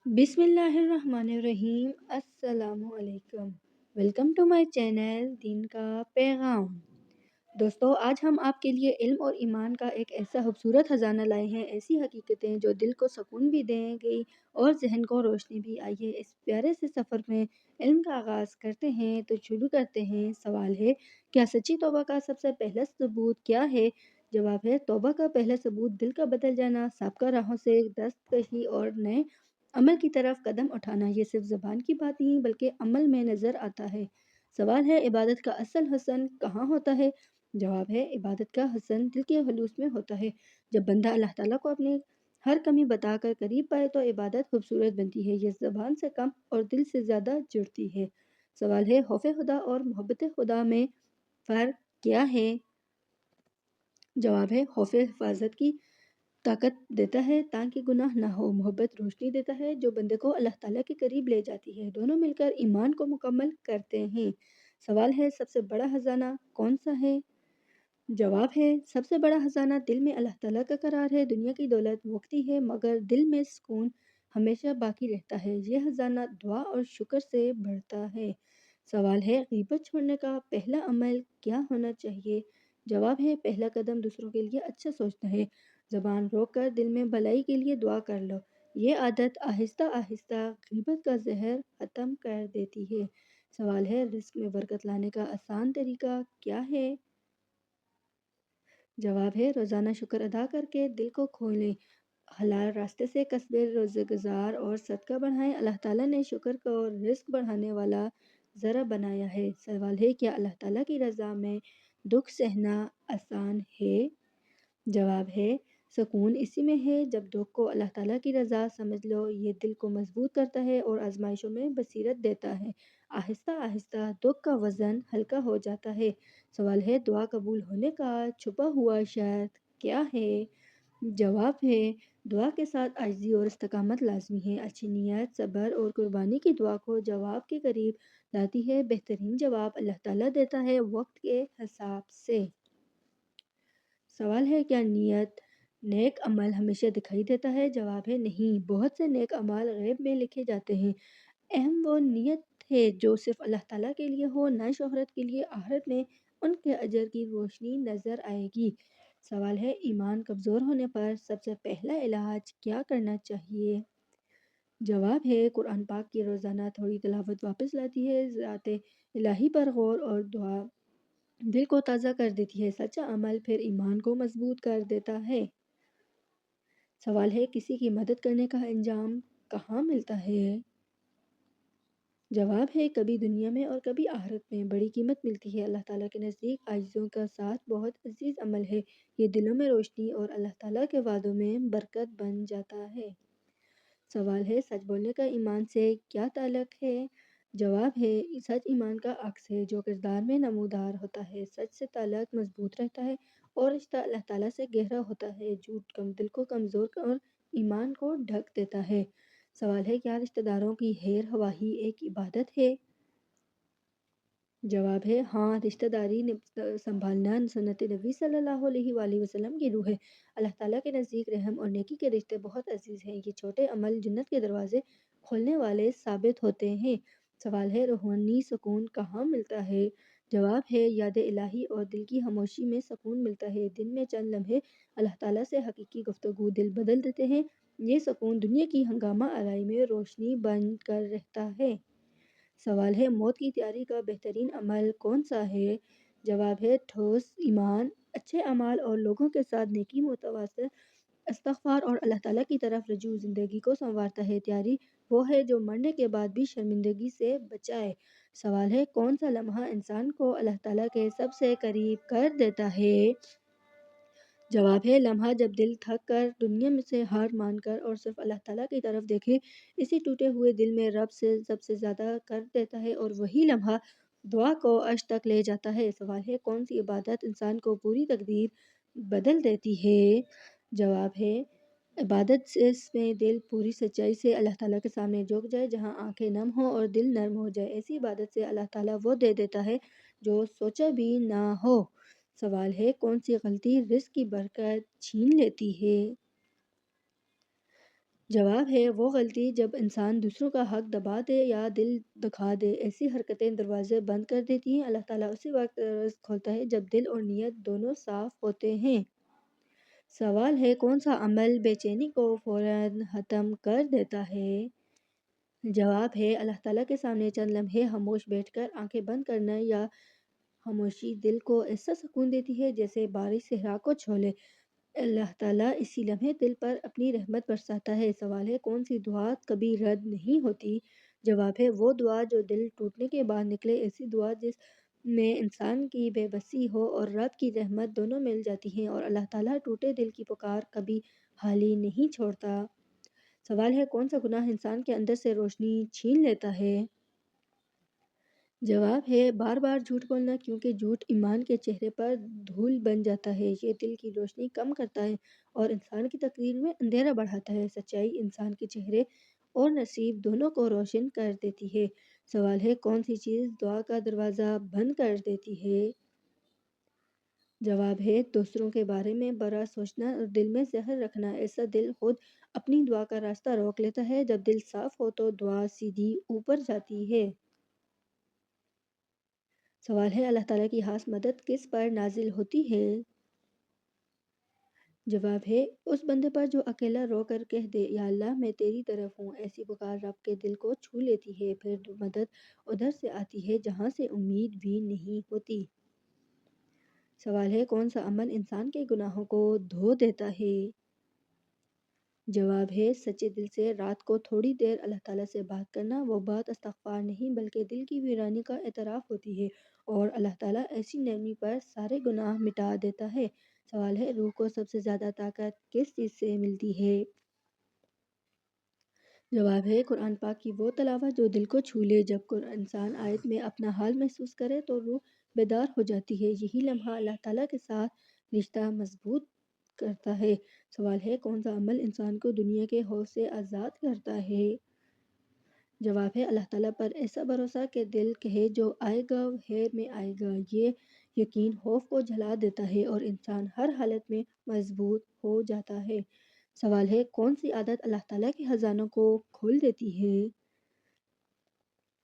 بسم اللہ الرحمن الرحیم، السلام علیکم۔ ویلکم ٹو مائی چینل دین کا پیغام۔ دوستو، آج ہم آپ کے لیے علم اور ایمان کا ایک ایسا خوبصورت خزانہ لائے ہیں، ایسی حقیقتیں جو دل کو سکون بھی دیں گی اور ذہن کو روشنی بھی۔ آئیے اس پیارے سے سفر میں علم کا آغاز کرتے ہیں۔ تو شروع کرتے ہیں۔ سوال ہے، کیا سچی توبہ کا سب سے پہلا ثبوت کیا ہے؟ جواب ہے، توبہ کا پہلا ثبوت دل کا بدل جانا، سابقہ راہوں سے دستکشی اور نئے عمل کی طرف قدم اٹھانا۔ یہ صرف زبان کی بات نہیں بلکہ عمل میں نظر آتا ہے۔ سوال ہے، عبادت کا اصل حسن کہاں ہوتا ہے؟ جواب ہے، عبادت کا حسن دل کے خلوص میں ہوتا ہے۔ جب بندہ اللہ تعالیٰ کو اپنی ہر کمی بتا کر قریب پائے تو عبادت خوبصورت بنتی ہے۔ یہ زبان سے کم اور دل سے زیادہ جڑتی ہے۔ سوال ہے، خوف خدا اور محبت خدا میں فرق کیا ہے؟ جواب ہے، خوف حفاظت کی طاقت دیتا ہے تاکہ گناہ نہ ہو، محبت روشنی دیتا ہے جو بندے کو اللہ تعالیٰ کے قریب لے جاتی ہے۔ دونوں مل کر ایمان کو مکمل کرتے ہیں۔ سوال ہے، سب سے بڑا خزانہ کون سا ہے؟ جواب ہے، سب سے بڑا خزانہ دل میں اللہ تعالیٰ کا قرار ہے۔ دنیا کی دولت وقتی ہے مگر دل میں سکون ہمیشہ باقی رہتا ہے۔ یہ خزانہ دعا اور شکر سے بڑھتا ہے۔ سوال ہے، غیبت چھوڑنے کا پہلا عمل کیا ہونا چاہیے؟ جواب ہے، پہلا قدم دوسروں کے لیے اچھا سوچنا ہے۔ زبان روک کر دل میں بھلائی کے لیے دعا کر لو۔ یہ عادت آہستہ آہستہ غیبت کا زہر ختم کر دیتی ہے۔ سوال ہے، رزق میں برکت لانے کا آسان طریقہ کیا ہے؟ جواب ہے، روزانہ شکر ادا کر کے دل کو کھولیں، حلال راستے سے کسب روزگار اور صدقہ بڑھائیں۔ اللہ تعالیٰ نے شکر کو رزق بڑھانے والا ذرا بنایا ہے۔ سوال ہے، کیا اللہ تعالیٰ کی رضا میں دکھ سہنا آسان ہے؟ جواب ہے، سکون اسی میں ہے جب دکھ کو اللہ تعالیٰ کی رضا سمجھ لو۔ یہ دل کو مضبوط کرتا ہے اور آزمائشوں میں بصیرت دیتا ہے۔ آہستہ آہستہ دکھ کا وزن ہلکا ہو جاتا ہے۔ سوال ہے، دعا قبول ہونے کا چھپا ہوا شرط کیا ہے؟ جواب ہے، دعا کے ساتھ عاجزی اور استقامت لازمی ہے۔ اچھی نیت، صبر اور قربانی کی دعا کو جواب کے قریب لاتی ہے۔ بہترین جواب اللہ تعالیٰ دیتا ہے وقت کے حساب سے۔ سوال ہے، کیا نیک عمل ہمیشہ دکھائی دیتا ہے؟ جواب ہے، نہیں، بہت سے نیک اعمال غیب میں لکھے جاتے ہیں۔ اہم وہ نیت ہے جو صرف اللہ تعالیٰ کے لیے ہو، نہ شہرت کے لیے۔ آخرت میں ان کے اجر کی روشنی نظر آئے گی۔ سوال ہے، ایمان کمزور ہونے پر سب سے پہلا علاج کیا کرنا چاہیے؟ جواب ہے، قرآن پاک کی روزانہ تھوڑی تلاوت واپس لاتی ہے، ذات الہی پر غور اور دعا دل کو تازہ کر دیتی ہے۔ سچا عمل پھر ایمان کو مضبوط کر دیتا ہے۔ سوال ہے، کسی کی مدد کرنے کا انجام کہاں ملتا ہے؟ جواب ہے، کبھی دنیا میں اور کبھی آخرت میں بڑی قیمت ملتی ہے۔ اللہ تعالیٰ کے نزدیک عاجزوں کا ساتھ بہت عزیز عمل ہے۔ یہ دلوں میں روشنی اور اللہ تعالیٰ کے وعدوں میں برکت بن جاتا ہے۔ سوال ہے، سچ بولنے کا ایمان سے کیا تعلق ہے؟ جواب ہے، سچ ایمان کا عکس ہے جو کردار میں نمودار ہوتا ہے۔ سچ سے تعلق مضبوط رہتا ہے اور رشتہ اللہ تعالیٰ سے گہرا ہوتا ہے۔ جھوٹ دل کو کمزور اور ایمان کو ڈھک دیتا ہے۔ سوال ہے، کیا رشتہ داروں کی خیر خواہی ایک عبادت ہے؟ جواب ہے، ہاں، رشتہ داری سنبھالنا سنت نبی صلی اللہ علیہ وآلہ وسلم کی روح ہے۔ اللہ تعالیٰ کے نزدیک رحم اور نیکی کے رشتے بہت عزیز ہیں۔ یہ چھوٹے عمل جنت کے دروازے کھولنے والے ثابت ہوتے ہیں۔ سوال ہے، روحانی سکون کہاں ملتا ہے؟ جواب ہے، یاد الہی اور دل کی خاموشی میں سکون ملتا ہے۔ دن میں چند لمحے اللہ تعالیٰ سے حقیقی گفتگو دل بدل دیتے ہیں۔ یہ سکون دنیا کی ہنگامہ آرائی میں روشنی بن کر رہتا ہے۔ سوال ہے، موت کی تیاری کا بہترین عمل کون سا ہے؟ جواب ہے، ٹھوس ایمان، اچھے اعمال اور لوگوں کے ساتھ نیکی، متواصل استغفار اور اللہ تعالیٰ کی طرف رجوع زندگی کو سنوارتا ہے۔ تیاری وہ ہے جو مرنے کے بعد بھی شرمندگی سے بچائے۔ سوال ہے، کون سا لمحہ انسان کو اللہ تعالیٰ کے سب سے قریب کر دیتا ہے؟ جواب ہے، لمحہ جب دل تھک کر دنیا میں سے ہار مان کر اور صرف اللہ تعالیٰ کی طرف دیکھے۔ اسی ٹوٹے ہوئے دل میں رب سے سب سے زیادہ کر دیتا ہے اور وہی لمحہ دعا کو عرش تک لے جاتا ہے۔ سوال ہے، کون سی عبادت انسان کو پوری تقدیر بدل دیتی ہے؟ جواب ہے، عبادت جس میں دل پوری سچائی سے اللہ تعالیٰ کے سامنے جھک جائے، جہاں آنکھیں نم ہوں اور دل نرم ہو جائے۔ ایسی عبادت سے اللہ تعالیٰ وہ دے دیتا ہے جو سوچا بھی نہ ہو۔ سوال ہے، کون سی غلطی رزق کی برکت چھین لیتی ہے؟ جواب ہے وہ غلطی جب انسان دوسروں کا حق دبا دے یا دل دکھا دے، ایسی حرکتیں دروازے بند کر دیتی ہیں۔ اللہ تعالیٰ اسی وقت رزق کھولتا ہے جب دل اور نیت دونوں صاف ہوتے ہیں۔ سوال ہے کون سا عمل بے چینی کو فوراً ختم کر دیتا ہے؟ جواب ہے اللہ تعالیٰ کے سامنے چند لمحے خاموش بیٹھ کر آنکھیں بند کرنا، یا خاموشی دل کو ایسا سکون دیتی ہے جیسے بارش صحرا کو چھو لے۔ اللہ تعالیٰ اسی لمحے دل پر اپنی رحمت برساتا ہے۔ سوال ہے کون سی دعا کبھی رد نہیں ہوتی؟ جواب ہے وہ دعا جو دل ٹوٹنے کے بعد نکلے، ایسی دعا جس میں انسان کی بے بسی ہو اور رب کی رحمت دونوں مل جاتی ہیں، اور اللہ تعالیٰ ٹوٹے دل کی پکار کبھی خالی نہیں چھوڑتا۔ سوال ہے کون سا گناہ انسان کے اندر سے روشنی چھین لیتا ہے؟ جواب ہے بار بار جھوٹ بولنا، کیونکہ جھوٹ ایمان کے چہرے پر دھول بن جاتا ہے۔ یہ دل کی روشنی کم کرتا ہے اور انسان کی تقدیر میں اندھیرا بڑھاتا ہے۔ سچائی انسان کے چہرے اور نصیب دونوں کو روشن کر دیتی ہے۔ سوال ہے کون سی چیز دعا کا دروازہ بند کر دیتی ہے؟ جواب ہے دوسروں کے بارے میں برا سوچنا اور دل میں زہر رکھنا۔ ایسا دل خود اپنی دعا کا راستہ روک لیتا ہے۔ جب دل صاف ہو تو دعا سیدھی اوپر جاتی ہے۔ سوال ہے اللہ تعالیٰ کی خاص مدد کس پر نازل ہوتی ہے؟ جواب ہے اس بندے پر جو اکیلا رو کر کہہ دے یا اللہ میں تیری طرف ہوں۔ ایسی پکار رب کے دل کو چھو لیتی ہے، پھر مدد ادھر سے آتی ہے جہاں سے امید بھی نہیں ہوتی۔ سوال ہے کون سا عمل انسان کے گناہوں کو دھو دیتا ہے؟ جواب ہے سچے دل سے رات کو تھوڑی دیر اللہ تعالیٰ سے بات کرنا۔ وہ بات استغفار نہیں بلکہ دل کی ویرانی کا اعتراف ہوتی ہے، اور اللہ تعالیٰ ایسی نرمی پر سارے گناہ مٹا دیتا ہے۔ سوال ہے روح کو سب سے زیادہ طاقت کس چیز سے ملتی ہے؟ جواب ہے قرآن پاک کی وہ تلاوت جو دل کو چھو لے۔ جب انسان آیت میں اپنا حال محسوس کرے تو روح بیدار ہو جاتی ہے۔ یہی لمحہ اللہ تعالیٰ کے ساتھ رشتہ مضبوط کرتا ہے۔ سوال ہے کون سا عمل انسان کو دنیا کے خوف سے آزاد کرتا ہے؟ جواب ہے اللہ تعالیٰ پر ایسا بھروسہ کہ دل کہے جو آئے گا خیر میں آئے گا۔ یہ یقین خوف کو جھلا دیتا ہے اور انسان ہر حالت میں مضبوط ہو جاتا ہے۔ سوال ہے کون سی عادت اللہ تعالیٰ کے خزانوں کو کھول دیتی ہے؟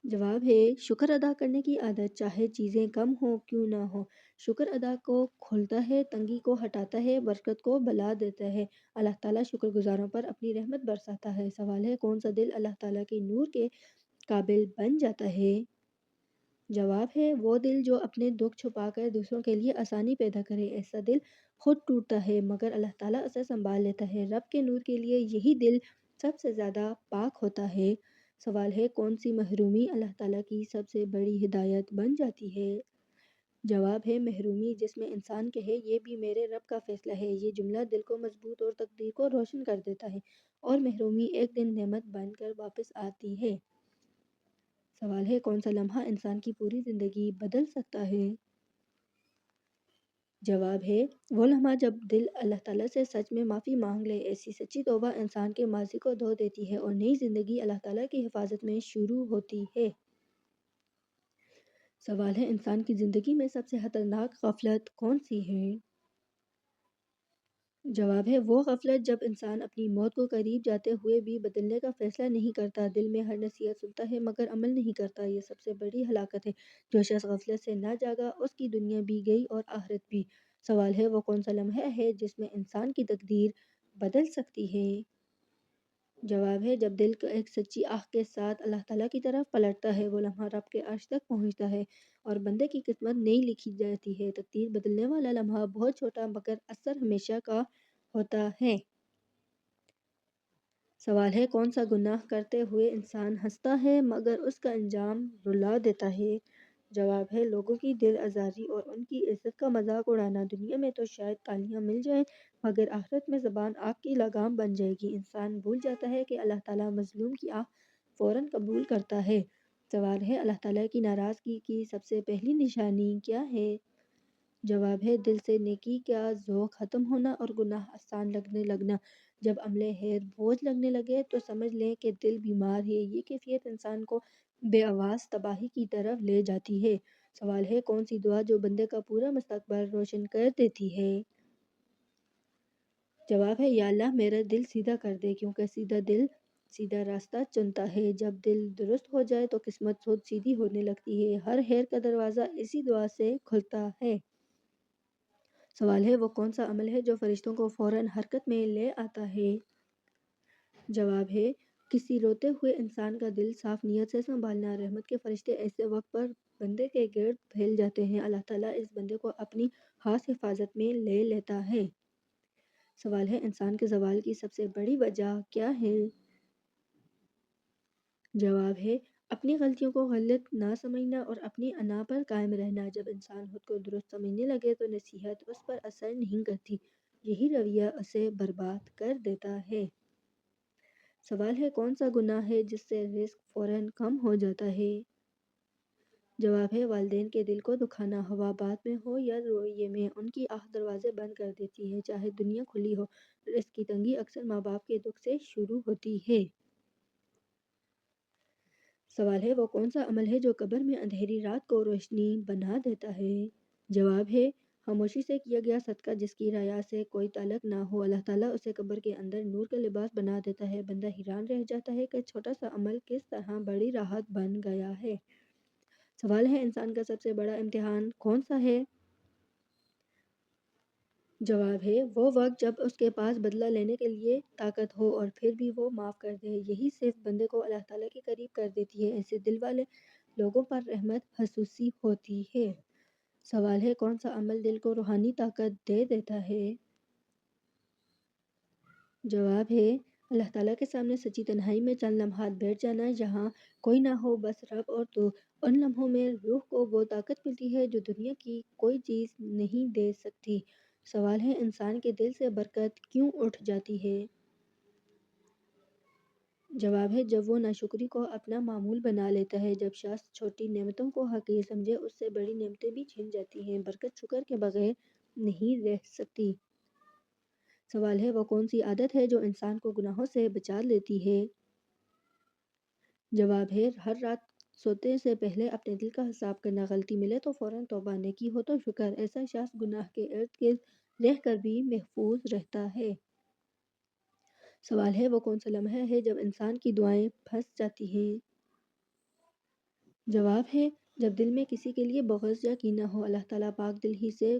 جواب ہے شکر ادا کرنے کی عادت، چاہے چیزیں کم ہوں کیوں نہ ہو۔ شکر ادا کو کھولتا ہے، تنگی کو ہٹاتا ہے، برکت کو بلا دیتا ہے۔ اللہ تعالیٰ شکر گزاروں پر اپنی رحمت برساتا ہے۔ سوال ہے کون سا دل اللہ تعالیٰ کے نور کے قابل بن جاتا ہے؟ جواب ہے وہ دل جو اپنے دکھ چھپا کر دوسروں کے لیے آسانی پیدا کرے۔ ایسا دل خود ٹوٹتا ہے مگر اللہ تعالیٰ اسے سنبھال لیتا ہے۔ رب کے نور کے لیے یہی دل سب سے زیادہ پاک ہوتا ہے۔ سوال ہے کون سی محرومی اللہ تعالیٰ کی سب سے بڑی ہدایت بن جاتی ہے؟ جواب ہے محرومی جس میں انسان کہے یہ بھی میرے رب کا فیصلہ ہے۔ یہ جملہ دل کو مضبوط اور تقدیر کو روشن کر دیتا ہے، اور محرومی ایک دن نعمت بن کر واپس آتی ہے۔ سوال ہے کون سا لمحہ انسان کی پوری زندگی بدل سکتا ہے؟ جواب ہے وہ لمحہ جب دل اللہ تعالیٰ سے سچ میں معافی مانگ لے۔ ایسی سچی توبہ انسان کے ماضی کو دھو دیتی ہے اور نئی زندگی اللہ تعالیٰ کی حفاظت میں شروع ہوتی ہے۔ سوال ہے انسان کی زندگی میں سب سے خطرناک غفلت کون سی ہے؟ جواب ہے وہ غفلت جب انسان اپنی موت کو قریب جاتے ہوئے بھی بدلنے کا فیصلہ نہیں کرتا، دل میں ہر نصیحت سنتا ہے مگر عمل نہیں کرتا۔ یہ سب سے بڑی ہلاکت ہے۔ جو شخص غفلت سے نہ جاگا اس کی دنیا بھی گئی اور آخرت بھی۔ سوال ہے وہ کون سا لمحہ ہے جس میں انسان کی تقدیر بدل سکتی ہے؟ جواب ہے جب دل کا ایک سچی آہ کے ساتھ اللہ تعالیٰ کی طرف پلٹتا ہے۔ وہ لمحہ رب کے عرش تک پہنچتا ہے اور بندے کی قسمت نئی لکھی جاتی ہے۔ تقدیر بدلنے والا لمحہ بہت چھوٹا مگر اثر ہمیشہ کا ہوتا ہے۔ سوال ہے کون سا گناہ کرتے ہوئے انسان ہنستا ہے مگر اس کا انجام رلا دیتا ہے؟ جواب ہے لوگوں کی دل آزاری اور ان کی عزت کا مذاق اڑانا۔ دنیا میں تو شاید تالیاں مل جائیں مگر آخرت میں زبان آگ کی لگام بن جائے گی۔ انسان بھول جاتا ہے کہ اللہ تعالیٰ مظلوم کی آہ فوراً قبول کرتا ہے۔ سوال ہے اللہ تعالیٰ کی ناراضگی کی سب سے پہلی نشانی کیا ہے؟ جواب ہے دل سے نیکی کا ذوق ختم ہونا اور گناہ آسان لگنے لگنا۔ جب عمل خیر بوجھ لگنے لگے تو سمجھ لیں کہ دل بیمار ہے۔ یہ کیفیت انسان کو بے آواز تباہی کی طرف لے جاتی ہے۔ سوال ہے کون سی دعا جو بندے کا پورا مستقبل روشن کر دیتی ہے؟ جواب ہے یا اللہ میرا دل سیدھا کر دے، کیونکہ سیدھا دل سیدھا راستہ چنتا ہے۔ جب دل درست ہو جائے تو قسمت خود سیدھی ہونے لگتی ہے۔ ہر خیر کا دروازہ اسی دعا سے کھلتا ہے۔ سوال ہے وہ کون سا عمل ہے جو فرشتوں کو فوراً حرکت میں لے آتا ہے؟ جواب ہے کسی روتے ہوئے انسان کا دل صاف نیت سے سنبھالنا۔ رحمت کے فرشتے ایسے وقت پر بندے کے گرد پھیل جاتے ہیں، اللہ تعالیٰ اس بندے کو اپنی خاص حفاظت میں لے لیتا ہے۔ سوال ہے انسان کے زوال کی سب سے بڑی وجہ کیا ہے؟ جواب ہے اپنی غلطیوں کو غلط نہ سمجھنا اور اپنی انا پر قائم رہنا۔ جب انسان خود کو درست سمجھنے لگے تو نصیحت اس پر اثر نہیں کرتی، یہی رویہ اسے برباد کر دیتا ہے۔ سوال ہے کون سا گناہ ہے جس سے رزق فوراً کم ہو جاتا ہے؟ جواب ہے والدین کے دل کو دکھانا، ہوا بات میں ہو یا رویے میں، ان کی آہ دروازے بند کر دیتی ہے، چاہے دنیا کھلی ہو۔ رزق کی تنگی اکثر ماں باپ کے دکھ سے شروع ہوتی ہے۔ سوال ہے وہ کون سا عمل ہے جو قبر میں اندھیری رات کو روشنی بنا دیتا ہے؟ جواب ہے خاموشی سے کیا گیا صدقہ جس کی ریا سے کوئی تعلق نہ ہو، اللہ تعالیٰ اسے قبر کے اندر نور کا لباس بنا دیتا ہے۔ بندہ حیران رہ جاتا ہے کہ چھوٹا سا عمل کس طرح بڑی راحت بن گیا ہے۔ سوال ہے انسان کا سب سے بڑا امتحان کون سا ہے؟ جواب ہے وہ وقت جب اس کے پاس بدلہ لینے کے لیے طاقت ہو اور پھر بھی وہ معاف کر دے، یہی صرف بندے کو اللہ تعالیٰ کے قریب کر دیتی ہے، ایسے دل والے لوگوں پر رحمت خصوصی ہوتی ہے۔ سوال ہے کون سا عمل دل کو روحانی طاقت دے دیتا ہے؟ جواب ہے اللہ تعالیٰ کے سامنے سچی تنہائی میں چند لمحات بیٹھ جانا جہاں کوئی نہ ہو بس رب اور تو۔ ان لمحوں میں روح کو وہ طاقت ملتی ہے جو دنیا کی کوئی چیز نہیں دے سکتی۔ سوال ہے انسان کے دل سے برکت کیوں اٹھ جاتی ہے؟ جواب ہے جب وہ ناشکری کو اپنا معمول بنا لیتا ہے، جب شخص چھوٹی نعمتوں کو حقیر سمجھے اس سے بڑی نعمتیں بھی چھن جاتی ہیں۔ برکت شکر کے بغیر نہیں رہ سکتی۔ سوال ہے وہ کون سی عادت ہے جو انسان کو گناہوں سے بچا لیتی ہے؟ جواب ہے ہر رات سوتے سے پہلے اپنے دل کا حساب کرنا، غلطی ملے تو فوراً توبہ، نیکی ہو تو شکر، ایسا شخص گناہ کے ارد گرد رہ کر بھی محفوظ رہتا ہے۔ سوال ہے وہ کون سا لمحہ ہے جب انسان کی دعائیں پھنس جاتی ہیں؟ جواب ہے جب دل میں کسی کے لیے بغض یا کینہ ہو، اللہ تعالیٰ پاک دل ہی سے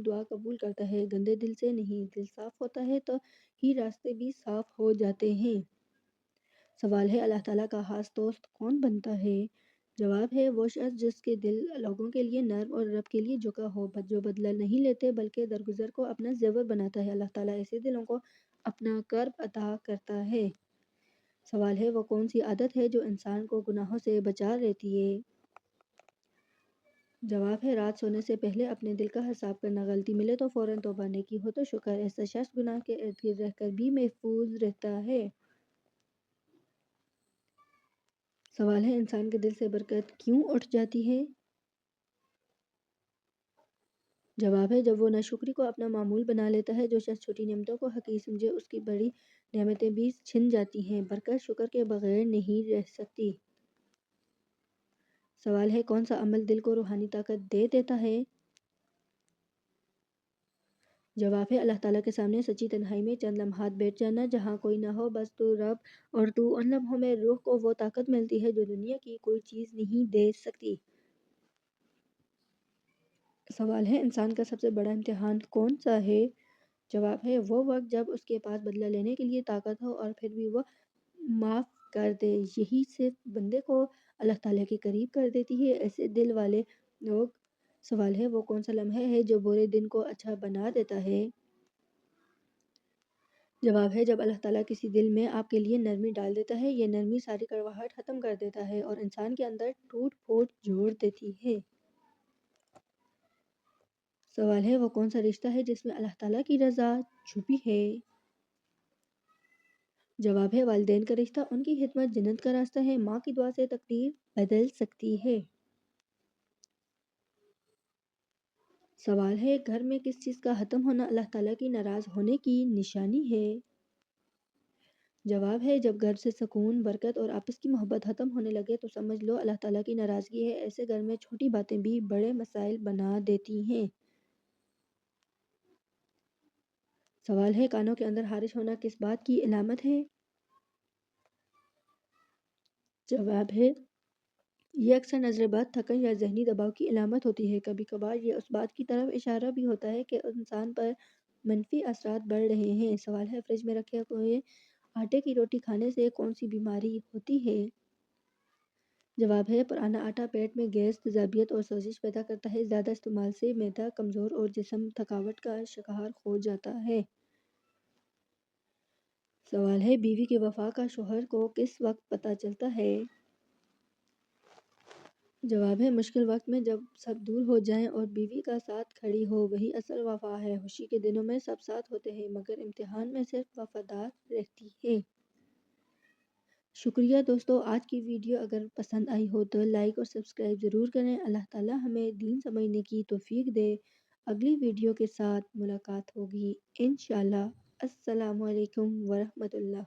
دعا قبول کرتا ہے، گندے دل سے نہیں۔ دل صاف ہوتا ہے تو ہی راستے بھی صاف ہو جاتے ہیں۔ سوال ہے اللہ تعالیٰ کا خاص دوست کون بنتا ہے؟ جواب ہے وہ شخص جس کے دل لوگوں کے لیے نرم اور رب کے لیے جھکا ہو، جو بدلہ نہیں لیتے بلکہ درگزر کو اپنا زیور بناتا ہے، اللہ تعالیٰ ایسے دلوں کو اپنا قرب عطا کرتا ہے۔ سوال ہے وہ کون سی عادت ہے جو انسان کو گناہوں سے بچا لیتی ہے؟ جواب ہے رات سونے سے پہلے اپنے دل کا حساب کرنا، غلطی ملے تو فوراً توبہ، نیکی ہو تو شکر، ایسا شخص گناہ کے ارد گرد رہ کر بھی محفوظ رہتا ہے۔ سوال ہے انسان کے دل سے برکت کیوں اٹھ جاتی ہے؟ جواب ہے جب وہ ناشکری کو اپنا معمول بنا لیتا ہے، جو شخص چھوٹی نعمتوں کو حقیر سمجھے اس کی بڑی نعمتیں بھی چھن جاتی ہیں۔ برکت شکر کے بغیر نہیں رہ سکتی۔ سوال ہے کون سا عمل دل کو روحانی طاقت دے دیتا ہے؟ جواب ہے اللہ تعالیٰ کے سامنے سچی تنہائی میں چند لمحات بیٹھ جانا جہاں کوئی نہ ہو بس تو رب اور تو۔ ان لمحوں میں روح کو وہ طاقت ملتی ہے جو دنیا کی کوئی چیز نہیں دے سکتی۔ سوال ہے انسان کا سب سے بڑا امتحان کون سا ہے؟ جواب ہے وہ وقت جب اس کے پاس بدلہ لینے کے لیے طاقت ہو اور پھر بھی وہ معاف کر دے، یہی صرف بندے کو اللہ تعالیٰ کے قریب کر دیتی ہے، ایسے دل والے لوگ۔ سوال ہے وہ کون سا لمحہ ہے جو برے دن کو اچھا بنا دیتا ہے؟ جواب ہے جب اللہ تعالیٰ کسی دل میں آپ کے لیے نرمی ڈال دیتا ہے، یہ نرمی ساری کڑواہٹ ختم کر دیتا ہے اور انسان کے اندر ٹوٹ پھوٹ جوڑ دیتی ہے۔ سوال ہے وہ کون سا رشتہ ہے جس میں اللہ تعالیٰ کی رضا چھپی ہے؟ جواب ہے والدین کا رشتہ، ان کی خدمت جنت کا راستہ ہے، ماں کی دعا سے تقدیر بدل سکتی ہے۔ سوال ہے گھر میں کس چیز کا ختم ہونا اللہ تعالیٰ کی ناراض ہونے کی نشانی ہے؟ جواب ہے جب گھر سے سکون، برکت اور آپس کی محبت ختم ہونے لگے تو سمجھ لو اللہ تعالیٰ کی ناراضگی ہے، ایسے گھر میں چھوٹی باتیں بھی بڑے مسائل بنا دیتی ہیں۔ سوال ہے، کانوں کے اندر خارش ہونا کس بات کی علامت ہے؟ جواب ہے، یہ اکثر نظر بد، تھکن یا ذہنی دباؤ کی علامت ہوتی ہے۔ کبھی کبھار یہ اس بات کی طرف اشارہ بھی ہوتا ہے کہ انسان پر منفی اثرات بڑھ رہے ہیں۔ سوال ہے، فریج میں رکھے ہوئے آٹے کی روٹی کھانے سے کون سی بیماری ہوتی ہے؟ جواب ہے، پرانا آٹا پیٹ میں گیس، تیزابیت اور سوزش پیدا کرتا ہے۔ زیادہ استعمال سے معدہ کمزور اور جسم تھکاوٹ کا شکار ہو جاتا ہے۔ سوال ہے، بیوی کی وفا کا شوہر کو کس وقت پتہ چلتا ہے؟ جواب ہے، مشکل وقت میں جب سب دور ہو جائیں اور بیوی کا ساتھ کھڑی ہو، وہی اصل وفا ہے۔ خوشی کے دنوں میں سب ساتھ ہوتے ہیں، مگر امتحان میں صرف وفادار رہتی ہے۔ شکریہ دوستو، آج کی ویڈیو اگر پسند آئی ہو تو لائک اور سبسکرائب ضرور کریں۔ اللہ تعالی ہمیں دین سمجھنے کی توفیق دے۔ اگلی ویڈیو کے ساتھ ملاقات ہوگی انشاءاللہ۔ السلام علیکم ورحمۃ اللہ۔